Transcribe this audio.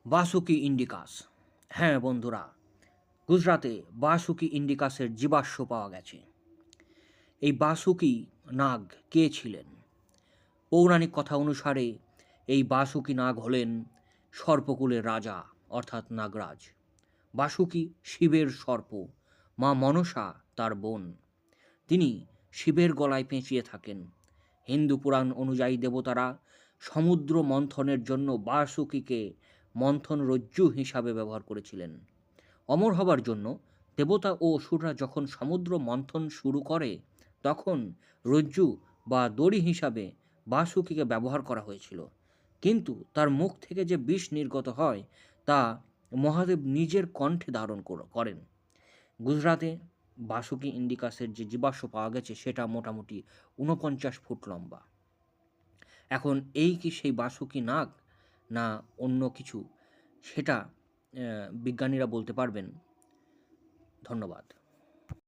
Vasuki indicus. হ্যাঁ বন্ধুরা, গুজরাতে বাসুকি ইন্ডিকাসের জীবাশ্ম পাওয়া গেছে। এই বাসুকি নাগ কে ছিলেন? পৌরাণিক কথা অনুসারে এই বাসুকি নাগ হলেন সর্পকুলের রাজা, অর্থাৎ নাগরাজ। বাসুকি শিবের সর্প, মা মনসা তার বোন। তিনি শিবের গলায় পেঁচিয়ে থাকেন। হিন্দু পুরাণ অনুযায়ী দেবতারা সমুদ্র মন্থনের জন্য বাসুকিকে মন্থন রজ্জু হিসাবে ব্যবহার করেছিলেন। অমর হবার জন্য দেবতা ও অসুররা যখন সমুদ্র মন্থন শুরু করে, তখন রজ্জু বা দড়ি হিসাবে বাসুকিকে ব্যবহার করা হয়েছিল। কিন্তু তার মুখ থেকে যে বিষ নির্গত হয়, তা মহাদেব নিজের কণ্ঠে ধারণ করেন। গুজরাতে বাসুকি ইন্ডিকাসের যে জীবাশ্ম পাওয়া গেছে সেটা মোটামুটি ৪৯ ফুট লম্বা। এখন এই কি সেই বাসুকি নাগ, না অন্য কিছু, সেটা বিজ্ঞানীরা বলতে পারবেন। ধন্যবাদ।